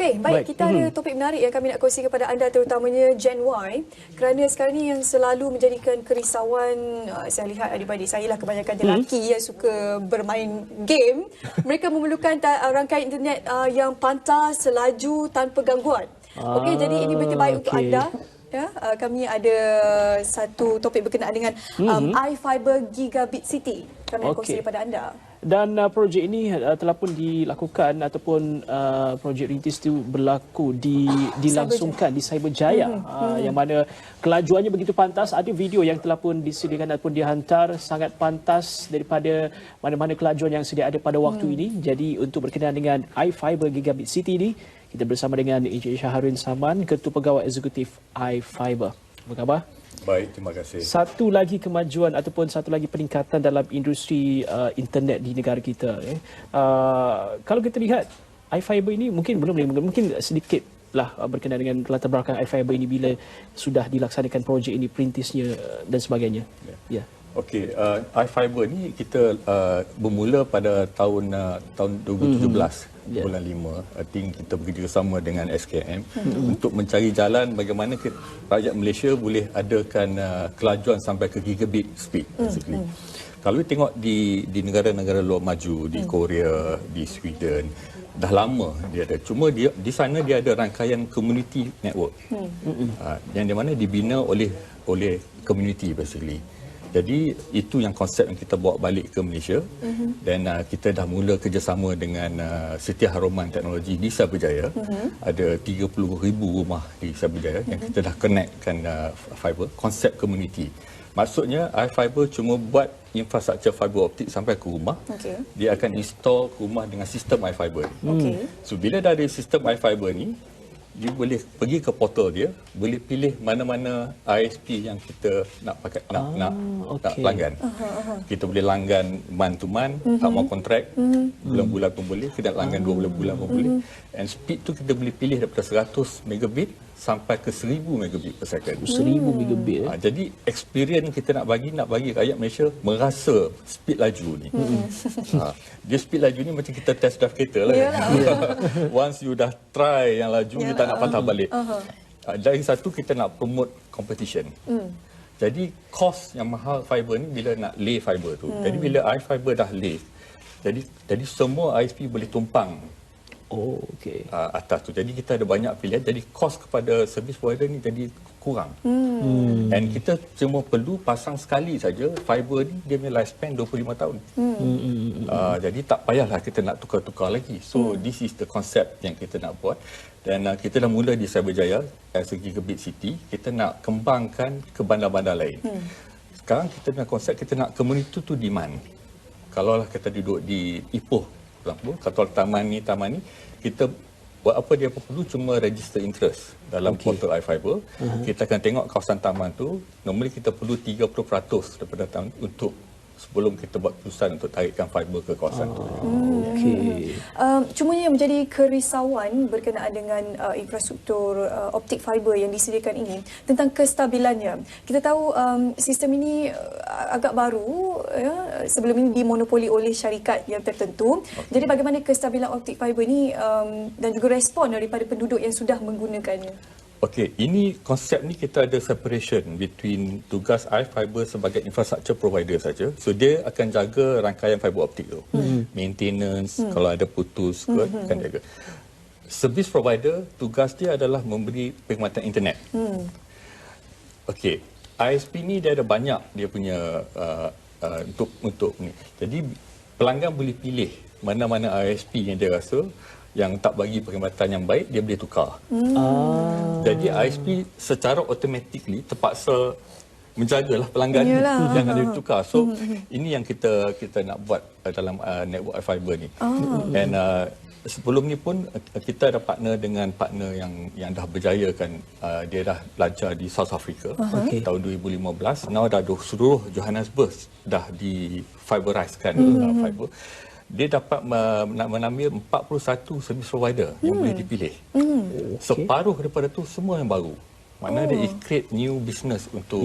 Okey, baik. Kita ada topik menarik yang kami nak kongsi kepada anda, terutamanya Gen Y. Kerana sekarang ni yang selalu menjadikan kerisauan, saya lihat adik-adik saya lah, kebanyakan lelaki yang suka bermain game. Mereka memerlukan rangkaian internet yang pantas, selaju, tanpa gangguan. Okey, jadi ini berita baik untuk anda. Ya, kami ada satu topik berkenaan dengan iFiber Gigabit City. Kami nak kongsi kepada anda. Dan projek ini telah pun dilakukan ataupun projek rintis itu dilangsungkan di Cyberjaya, yang mana kelajuannya begitu pantas. Ada video yang telah pun disediakan ataupun dihantar, sangat pantas daripada mana-mana kelajuan yang sedia ada pada waktu ini. Jadi untuk berkenaan dengan iFiber Gigabit City ini, kita bersama dengan Encik Syahrudin Saman, Ketua Pegawai Eksekutif iFiber. Apa khabar? Baik, terima kasih. Satu lagi kemajuan ataupun satu lagi peningkatan dalam industri internet di negara kita. Kalau kita lihat iFiber ini mungkin sedikitlah berkenaan dengan latar belakang iFiber ini bila sudah dilaksanakan projek ini, perintisnya dan sebagainya. Ya. Okey, iFiber ni kita bermula pada tahun 2017. Bulan 5, I think kita bekerjasama dengan SKM untuk mencari jalan bagaimana rakyat Malaysia boleh adakan kelajuan sampai ke gigabit speed basically. Kalau kita tengok di negara-negara luar maju, di Korea, di Sweden, dah lama dia ada. Cuma di sana dia ada rangkaian community network. Yang di mana dibina oleh community basically. Jadi itu yang konsep yang kita bawa balik ke Malaysia, dan kita dah mula kerjasama dengan Setia Haruman Teknologi di Cyberjaya. Ada 30,000 rumah di Cyberjaya yang kita dah connectkan fiber, konsep community. Maksudnya iFiber cuma buat infrastruktur fiber optik sampai ke rumah. Dia akan install ke rumah dengan sistem iFiber. So bila dah ada sistem iFiber ni, dia boleh pergi ke portal dia, boleh pilih mana-mana ISP yang kita nak pakai, nak langgan. Kita boleh langgan month to month, tak mau kontrak, bulan-bulan pun boleh, kita nak langgan 2 bulan pun boleh. And speed tu kita boleh pilih daripada 100 megabit sampai ke 1000 megabit per second. 1000 megabit. Jadi experience kita nak bagi rakyat Malaysia merasa speed laju ni. Dia speed laju ni macam kita test drive kereta lah. Once you dah try yang laju, you tak nak patah balik. Dari satu, kita nak promote competition. Jadi kos yang mahal fiber ni bila nak lay fiber tu. Jadi bila iFiber dah lay, jadi semua ISP boleh tumpang atas tu. Jadi kita ada banyak pilihan. Jadi kos kepada service provider ni jadi kurang. Dan kita cuma perlu pasang sekali saja. Fiber ni dia punya lifespan 25 tahun. Jadi tak payahlah kita nak tukar-tukar lagi. So this is the concept yang kita nak buat. Dan kita dah mula di Cyberjaya as a Gigabit City. Kita nak kembangkan ke bandar-bandar lain. Sekarang kita punya konsep, kita nak community tu demand. Kalau lah kita duduk di Ipoh, kalau taman ni, kita buat apa dia perlu cuma register interest dalam portal iFiber. Kita akan tengok kawasan taman tu, normally kita perlu 30% daripada taman untuk sebelum kita buat keputusan untuk tarikkan fiber ke kawasan tu. Cuma yang menjadi kerisauan berkenaan dengan infrastruktur optik fiber yang disediakan ini tentang kestabilannya. Kita tahu sistem ini agak baru, ya, sebelum ini dimonopoli oleh syarikat yang tertentu. Jadi bagaimana kestabilan optik fiber ini dan juga respon daripada penduduk yang sudah menggunakannya? Okey, ini konsep ni kita ada separation between tugas iFiber sebagai infrastructure provider saja. So dia akan jaga rangkaian fiber optik tu. Maintenance, kalau ada putus ke, akan jaga. Service provider, tugas dia adalah memberi perkhidmatan internet. Okey, ISP ni dia ada banyak dia punya untuk ni. Jadi pelanggan boleh pilih mana-mana ISP yang dia rasa yang tak bagi perkhidmatan yang baik, dia boleh tukar. Jadi ISP secara automatically terpaksa menjagalah pelanggan yang ada ditukar. So ini yang kita nak buat dalam network iFiber ni. Dan sebelum ni pun kita ada partner dengan partner yang dah berjaya kan. Dia dah belajar di South Africa tahun 2015. Now dah seluruh Johannesburg dah di fiberizekan fiber. Dia dapat menambil 41 service provider yang boleh dipilih. Separuh daripada tu semua yang baru. Mana dia create new business untuk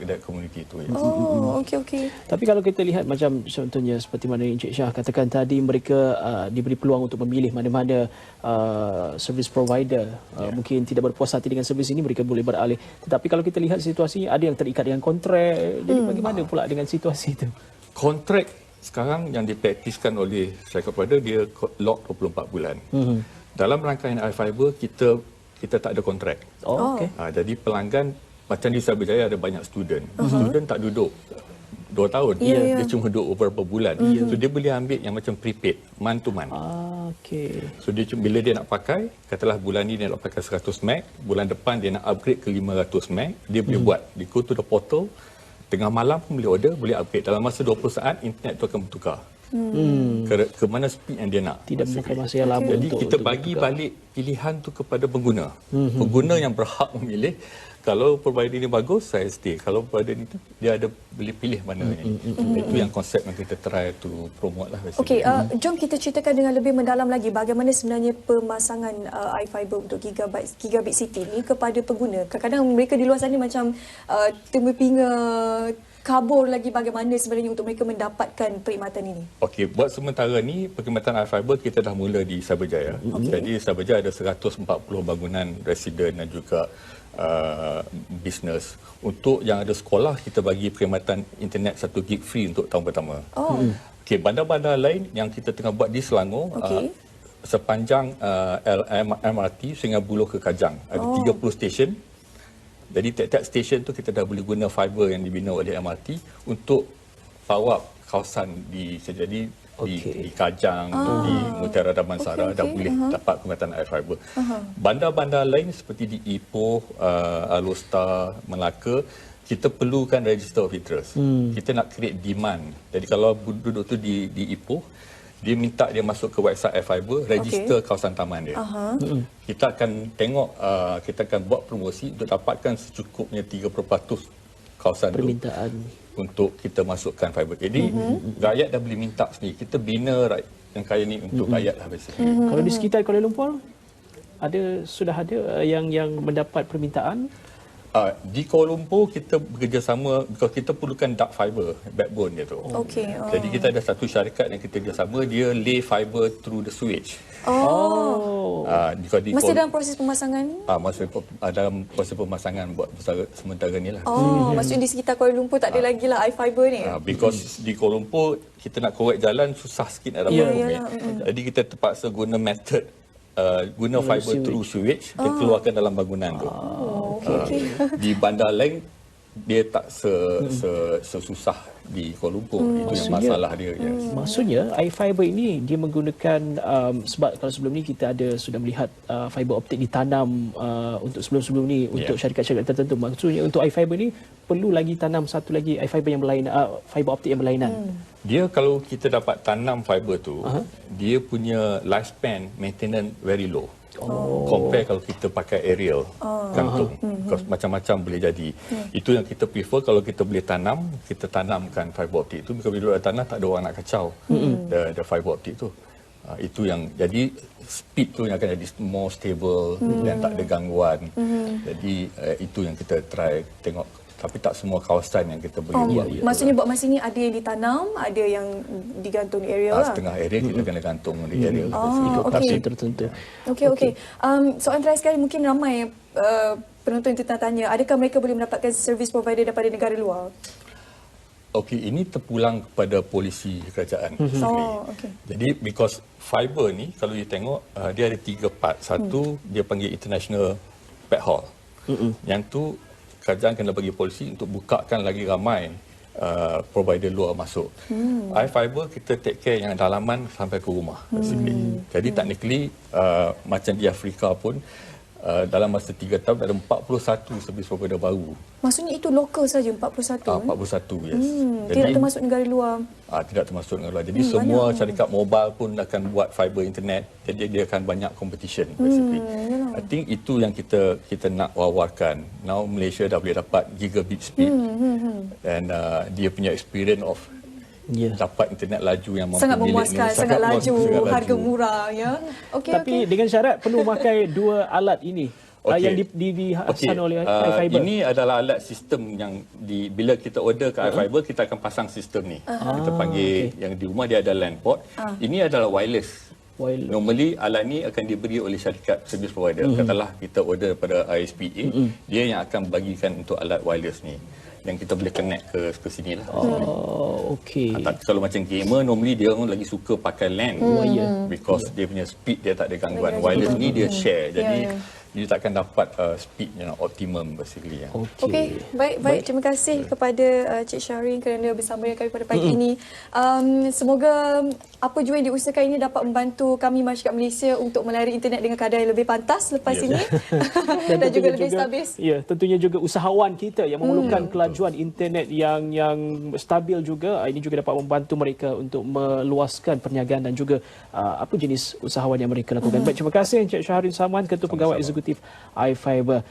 that community tu. Ya. Oh, okey. Tapi kalau kita lihat macam contohnya seperti mana Encik Shah katakan tadi, mereka diberi peluang untuk memilih mana-mana service provider. Mungkin tidak berpuas hati dengan servis ini, mereka boleh beralih. Tetapi kalau kita lihat situasi, ada yang terikat dengan kontrak. Jadi bagaimana pula dengan situasi itu? Kontrak sekarang yang dipraktiskan oleh syarikat provider, dia lock 24 bulan. Dalam rangkaian iFiber, kita tak ada kontrak. Okey. Jadi pelanggan, macam di Cyberjaya ada banyak student. Student tak duduk 2 tahun. Dia cuma duduk beberapa bulan. So dia boleh ambil yang macam prepaid, month to month. Okey. So bila dia nak pakai, katalah bulan ni dia nak pakai 100 meg, bulan depan dia nak upgrade ke 500 meg, dia boleh buat. Dia go to the portal, tengah malam pun boleh order, boleh upgrade. Dalam masa 20 saat, internet tu akan bertukar. Ke mana speed yang dia nak. Tidak memakai masa yang lama. Jadi kita bagi balik pilihan tu kepada pengguna. Pengguna yang berhak memilih. Kalau provider ini bagus, saya stay. Kalau provider ini dia ada boleh pilih mana ni. Itu yang konsep yang kita try to promote lah. Okey, jom kita ceritakan dengan lebih mendalam lagi bagaimana sebenarnya pemasangan iFiber untuk Gigabit City ni kepada pengguna. Kadang-kadang mereka di luar sana macam terpinga kabur lagi bagaimana sebenarnya untuk mereka mendapatkan perkhidmatan ini. Okey, buat sementara ni perkhidmatan iFiber kita dah mula di Cyberjaya. Jadi Cyberjaya ada 140 bangunan residen dan juga bisnes. Untuk yang ada sekolah, kita bagi perkhidmatan internet 1 gig free untuk tahun pertama. Okey, bandar-bandar lain yang kita tengah buat di Selangor, sepanjang MRT Sungai Buloh ke Kajang, ada 30 stesen. Jadi tiap-tiap stesen tu kita dah boleh guna fiber yang dibina oleh MRT untuk power up kawasan di Kajang, di Mutiara Damansara dah boleh dapat perkhidmatan iFiber. Bandar-bandar lain seperti di Ipoh, Alor, Melaka, kita perlukan register of interest. Kita nak create demand. Jadi kalau duduk tu di Ipoh, dia minta dia masuk ke website iFiber, register kawasan taman dia. Kita akan tengok, kita akan buat promosi untuk dapatkan secukupnya 30% kawasan permintaan untuk kita masukkan fiber. Jadi rakyat dah boleh minta sendiri. Kita bina yang kaya ni untuk rakyat lah basically. Kalau di sekitar Kuala Lumpur, sudah ada yang mendapat permintaan? Di Kuala Lumpur kita bekerjasama, because kita perlukan dark fiber backbone dia tu. Jadi kita ada satu syarikat yang kita bekerjasama, dia lay fiber through the switch. Masih dalam proses pemasangan? Masih dalam proses pemasangan buat sementara ni lah. Maksudnya di sekitar Kuala Lumpur tak ada lagi lah iFiber ni? Because di Kuala Lumpur kita nak korek jalan susah sikit nak dapat permit. Jadi kita terpaksa guna method guna fiber through switch, kita keluarkan dalam bangunan tu. Di bandar lain dia tak sesusah di Kuala Lumpur. Itu yang masalah dia. Maksudnya iFiber ini dia menggunakan sebab kalau sebelum ni kita sudah melihat fiber optik ditanam untuk sebelum ni untuk syarikat-syarikat tertentu. Maksudnya untuk iFiber ni perlu lagi tanam satu lagi iFiber yang berlainan, fiber optik yang berlainan. Dia kalau kita dapat tanam fiber tu, dia punya lifespan maintenance very low. Compare kalau kita pakai aerial gantung. Macam-macam boleh jadi. Itu yang kita prefer. Kalau kita boleh tanam, kita tanamkan fiber optik itu. Bila duduk tanah, tak ada orang nak kacau the fiber optik tu. Itu yang jadi speed tu yang akan jadi more stable dan tak ada gangguan. Jadi itu yang kita try tengok. Tapi tak semua kawasan yang kita boleh buat. Maksudnya buat masa ni ada yang ditanam, ada yang digantung di aerial lah. Setengah area kita kena gantung di aerial. Itu tafsir tertentu. Okey. Soalan terakhir sekali, mungkin ramai penonton yang tanya, adakah mereka boleh mendapatkan servis provider daripada negara luar? Okey, ini terpulang kepada polisi kerajaan. Jadi because fiber ni kalau you tengok dia ada 3 part. Satu dia panggil international backhaul. Yang tu kerajaan kena bagi polisi untuk bukakan lagi ramai provider luar masuk. iFiber kita take care yang dalaman sampai ke rumah basically. Jadi technically macam di Afrika pun dalam masa 3 tahun ada 41 servis provider baru. Maksudnya itu lokal saja 41? 41, yes. Jadi, tidak termasuk negara luar? Tidak termasuk negara luar. Jadi semua syarikat mobile pun akan buat fiber internet. Jadi dia akan banyak competition basically. I think itu yang kita nak wawarkan. Now Malaysia dah boleh dapat gigabit speed. Dan dia punya experience of dapat internet laju yang mampu sangat memuaskan, sangat laju, harga murah ya. Tapi dengan syarat perlu memakai 2 alat ini. yang dihasilkan oleh iFiber? Ini adalah alat sistem yang bila kita order ke iFiber, kita akan pasang sistem ni. Kita panggil yang di rumah dia ada LAN port. Ini adalah wireless. Normally alat ni akan diberi oleh syarikat service provider. Katalah kita order pada ISPA, dia yang akan bagikan untuk alat wireless ni. Yang kita boleh connect ke sini lah. Okey. Kalau macam gamer, normally dia orang lagi suka pakai LAN. Because dia punya speed dia tak ada gangguan. Wireless ni dia share. Jadi dia takkan dapat speed yang optimum basically. Okey, baik. Terima kasih kepada Cik Shahrin kerana bersama dengan kami pada pagi ini. Semoga apa jua yang diusahakan ini dapat membantu kami masyarakat Malaysia untuk melayari internet dengan kadar yang lebih pantas lepas ini dan juga lebih stabil. Ya, tentunya juga usahawan kita yang memerlukan kelajuan internet yang stabil juga, ini juga dapat membantu mereka untuk meluaskan perniagaan dan juga apa jenis usahawan yang mereka lakukan. Baik, terima kasih Encik Shahrin Saman, Ketua Pegawai Eksekutif iFiber.